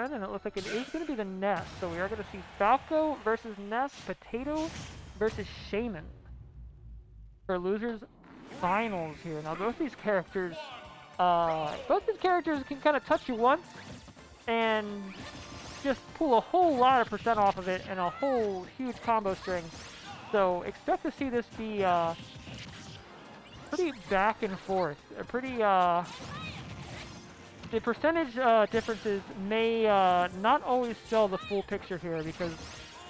one, and it looks like it is going to be the Ness. So we are going to see Falco versus Ness, Potato versus Shaymin for losers finals here. Now both these characters can kind of touch you once and just pull a whole lot of percent off of it and a whole huge combo string. So expect to see this be pretty back and forth. A pretty the percentage differences may not always sell the full picture here, because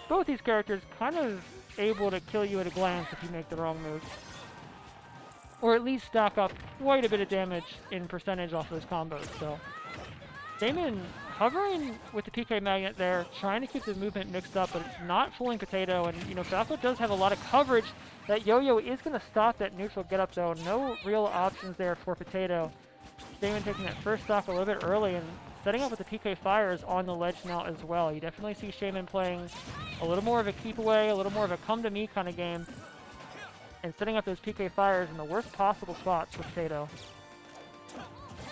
both these characters kind of able to kill you at a glance if you make the wrong move. Or at least stack up quite a bit of damage in percentage off those combos. So Shaymin hovering with the PK magnet there, trying to keep the movement mixed up, but it's not fooling Potato. And, you know, Falco does have a lot of coverage. That yo-yo is going to stop that neutral get-up, though. No real options there for Potato. Shaymin taking that first stock a little bit early and setting up with the PK fires on the ledge now as well. You definitely see Shaymin playing a little more of a keep away, a little more of a come-to-me kind of game, and setting up those PK fires in the worst possible spots for Potato.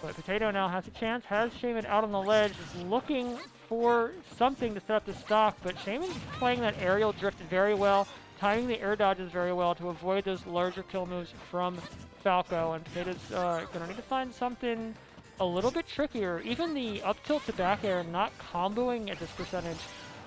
But Potato now has a chance, has Shaymin out on the ledge, is looking for something to set up the stock, but Shaymin's playing that aerial drift very well, timing the air dodges very well to avoid those larger kill moves from Falco, and Potato's gonna need to find something a little bit trickier. Even the up tilt to back air not comboing at this percentage,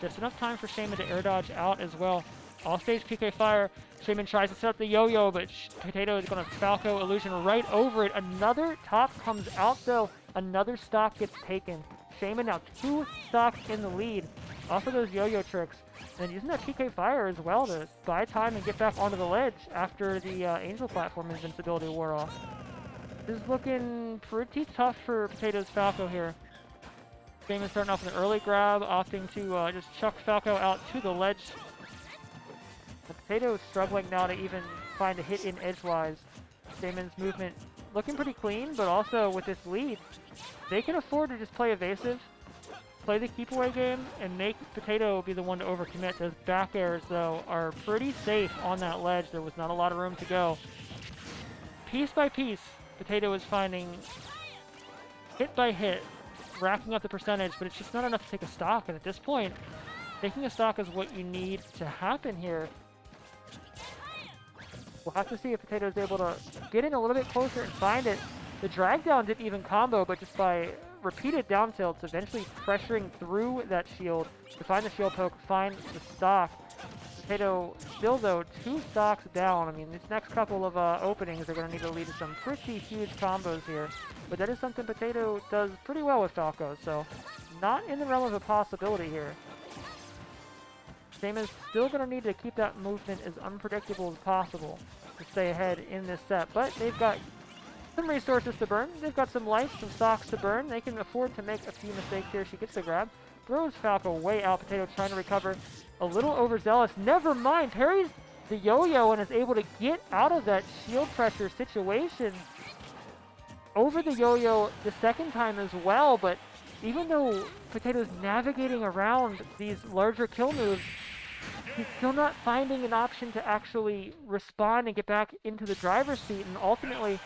just enough time for Shaymin to air dodge out as well. Off stage PK fire, Shaymin tries to set up the yo-yo, but Potato is going to Falco illusion right over it. Another top comes out though, another stock gets taken. Shaymin now 2 stocks in the lead off of those yo-yo tricks. And using that PK fire as well to buy time and get back onto the ledge after the Angel platform invincibility wore off. This is looking pretty tough for Potato's Falco here. Shaymin starting off with an early grab, opting to just chuck Falco out to the ledge. The Potato is struggling now to even find a hit in edgewise. Shaymin's movement looking pretty clean, but also with this lead, they can afford to just play evasive, play the keep away game, and make Potato be the one to overcommit. Those back airs, though, are pretty safe on that ledge. There was not a lot of room to go. Piece by piece, Potato is finding hit by hit, racking up the percentage, but it's just not enough to take a stock. And at this point, taking a stock is what you need to happen here. We'll have to see if Potato is able to get in a little bit closer and find it. The drag down didn't even combo, but just by repeated down tilts, eventually pressuring through that shield to find the shield poke, find the stock. Potato still, though, 2 stocks down. I mean, these next couple of openings are going to need to lead to some pretty huge combos here. But that is something Potato does pretty well with Falco, so not in the realm of a possibility here. Shaymin's still going to need to keep that movement as unpredictable as possible to stay ahead in this set. But they've got some resources to burn. They've got some life, some stocks to burn. They can afford to make a few mistakes here. She gets the grab. Throws Falco way out. Potato trying to recover. A little overzealous. Never mind. Parries the yo-yo and is able to get out of that shield pressure situation. Over the yo-yo the second time as well. But even though Potato's navigating around these larger kill moves, he's still not finding an option to actually respond and get back into the driver's seat. And ultimately,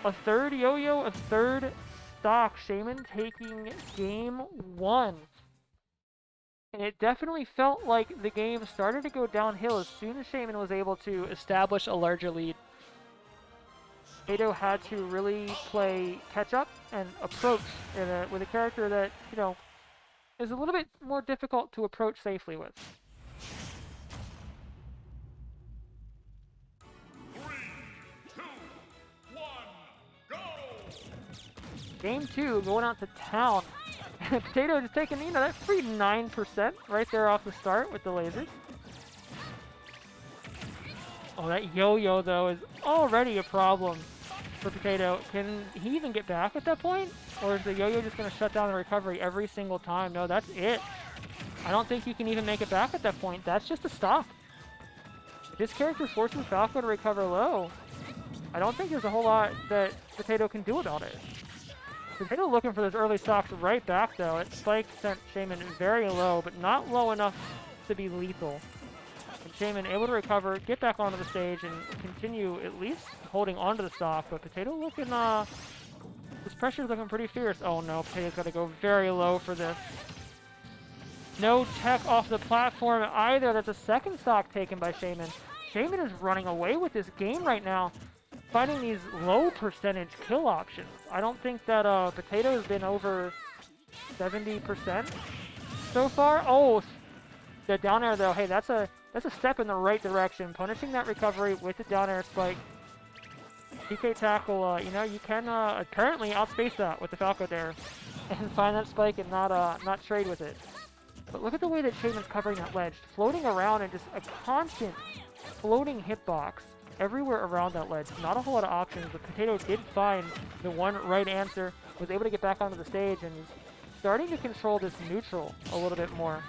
a third yo-yo, a third stock. Shaymin taking game 1. And it definitely felt like the game started to go downhill as soon as Shaymin was able to establish a larger lead. Potato had to really play catch-up and approach with a character that, you know, is a little bit more difficult to approach safely with. 3, 2, 1, go! Game 2 going out to town. And Potato just taking, you know, that free 9% right there off the start with the lasers. Oh, that yo-yo, though, is already a problem for Potato. Can he even get back at that point? Or is the yo-yo just going to shut down the recovery every single time? No, that's it. I don't think you can even make it back at that point. That's just a stop. This character forces Falco to recover low. I don't think there's a whole lot that Potato can do about it. Potato looking for those early stocks right back, though. It spike sent Shaymin very low, but not low enough to be lethal. And Shaymin able to recover, get back onto the stage, and continue at least holding onto the stock. But Potato looking, this pressure's looking pretty fierce. Oh no, Potato's got to go very low for this. No tech off the platform either. That's a second stock taken by Shaymin. Shaymin is running away with this game right now, finding these low percentage kill options. I don't think that Potato has been over 70% so far. Oh, the down air though. Hey, that's a step in the right direction. Punishing that recovery with the down air spike. PK tackle, you know, you can apparently outspace that with the Falco there and find that spike and not trade with it. But look at the way that Shaymin's covering that ledge, floating around and just a constant floating hitbox everywhere around that ledge. Not a whole lot of options, but Potato did find the one right answer, was able to get back onto the stage, and is starting to control this neutral a little bit more.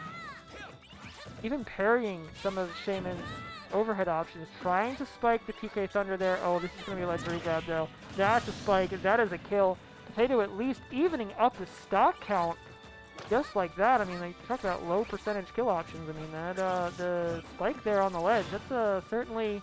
Even parrying some of Shaymin's overhead options, trying to spike the PK Thunder there. Oh, this is going to be a legendary grab though. That's a spike, that is a kill. Potato at least evening up the stock count just like that. I mean, they talk about low percentage kill options. I mean, that the spike there on the ledge, that's certainly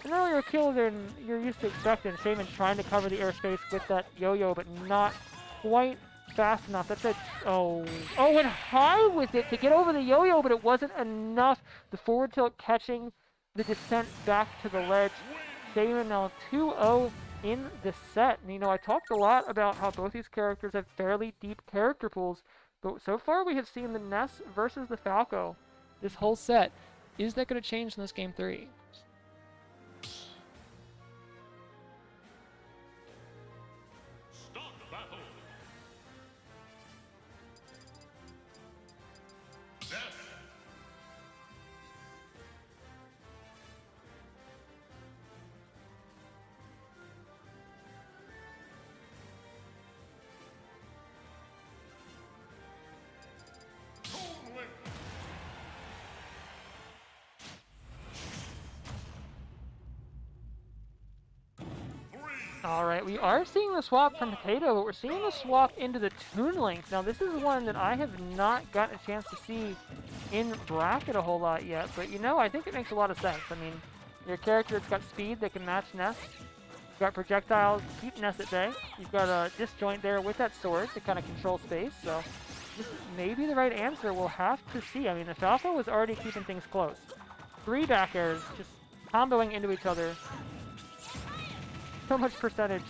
an earlier kill than you're used to expecting. Shaymin trying to cover the airspace with that yo-yo, but not quite fast enough. That's a went high with it to get over the yo-yo, but it wasn't enough. The forward tilt catching the descent back to the ledge. Shaymin now 2-0 in the set. And, you know, I talked a lot about how both these characters have fairly deep character pools, but so far we have seen the Ness versus the Falco this whole set. Is that going to change in this game 3? Start battle. Ness. Toon win. Alright, we are seeing the swap from Potato, but we're seeing the swap into the Toon Link. Now, this is one that I have not gotten a chance to see in bracket a whole lot yet, but you know, I think it makes a lot of sense. I mean, your character that's got speed that can match Ness. You've got projectiles to keep Ness at bay. You've got a disjoint there with that sword to kind of control space, so this may be the right answer. We'll have to see. I mean, the Falco was already keeping things close. 3 back airs, just comboing into each other. So much percentage.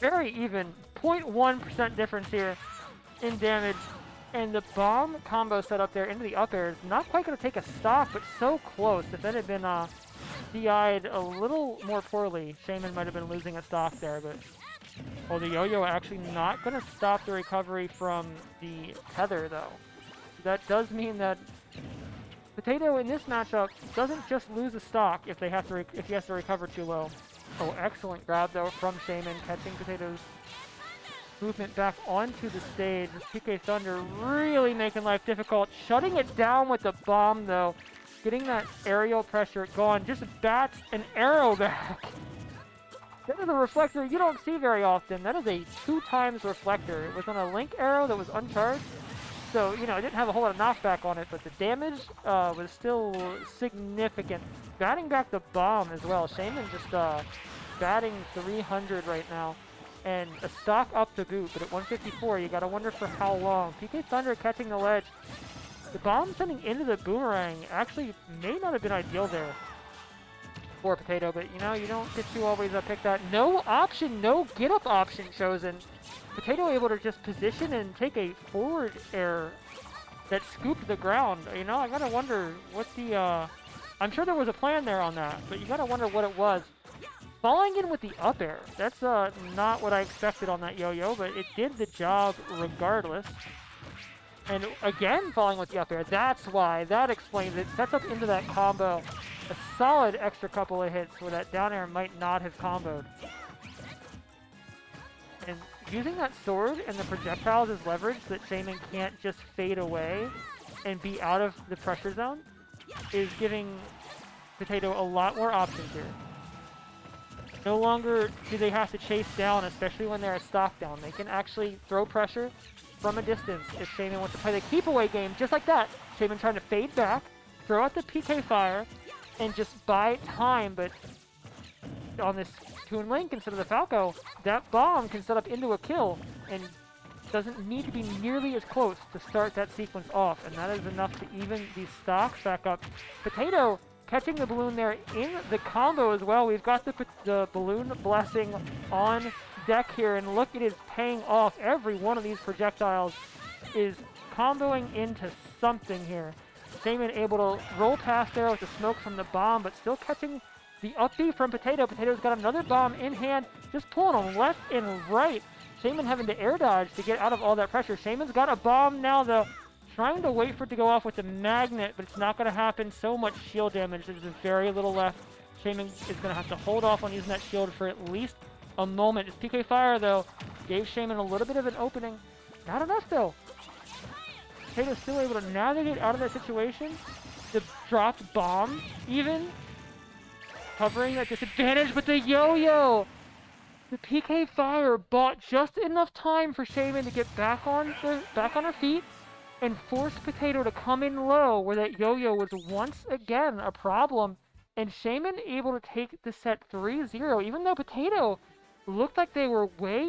Very even. 0.1% difference here in damage. And the bomb combo set up there into the up air is not quite going to take a stock, but so close. If that had been DI'd a little more poorly, Shaymin might have been losing a stock there, but... Oh, the yo-yo actually not going to stop the recovery from the tether, though. That does mean that Potato in this matchup doesn't just lose a stock if they have to if he has to recover too low. Oh, excellent grab though from Shaymin, catching Potato's movement back onto the stage. This PK Thunder really making life difficult, shutting it down with the bomb though, getting that aerial pressure gone. Just bats an arrow back. That is a reflector you don't see very often. That is a 2x reflector. It was on a link arrow that was uncharged. So, you know, it didn't have a whole lot of knockback on it, but the damage was still significant. Batting back the bomb as well. Shaymin just batting 300 right now. And a stock up to boot, but at 154, you gotta wonder for how long. PK Thunder catching the ledge. The bomb sending into the boomerang actually may not have been ideal there for Potato, but you know, you don't get to always pick that. No option, no get-up option chosen. Potato able to just position and take a forward air that scooped the ground. You know, I gotta wonder what the, I'm sure there was a plan there on that, but you gotta wonder what it was. Falling in with the up air, that's not what I expected on that yo-yo, but it did the job regardless. And again, falling with the up air, that's why, that explains it. Sets up into that combo. A solid extra couple of hits where that down air might not have comboed. And using that sword and the projectiles as leverage so that Shaymin can't just fade away and be out of the pressure zone is giving Potato a lot more options here. No longer do they have to chase down, especially when they're a stock down. They can actually throw pressure from a distance if Shaymin wants to play the keep away game just like that. Shaymin trying to fade back, throw out the PK fire, and just buy time, but on this Toon Link instead of the Falco, that bomb can set up into a kill, and doesn't need to be nearly as close to start that sequence off, and that is enough to even these stocks back up. Potato catching the balloon there in the combo as well. We've got the balloon blessing on deck here, and look, it is paying off. Every one of these projectiles is comboing into something here. Shaymin able to roll past there with the smoke from the bomb, but still catching the up B from Potato. Potato's got another bomb in hand, just pulling them left and right. Shaymin having to air dodge to get out of all that pressure. Shaymin's got a bomb now, though. Trying to wait for it to go off with the magnet, but it's not going to happen. So much shield damage. There's very little left. Shaymin is going to have to hold off on using that shield for at least a moment. His PK Fire, though, gave Shaymin a little bit of an opening. Not enough, though. Potato's still able to navigate out of that situation. The dropped bomb, even covering that disadvantage, but the yo-yo! The PK Fire bought just enough time for Shaymin to get back on her feet and force Potato to come in low, where that yo-yo was once again a problem. And Shaymin able to take the set 3-0, even though Potato looked like they were way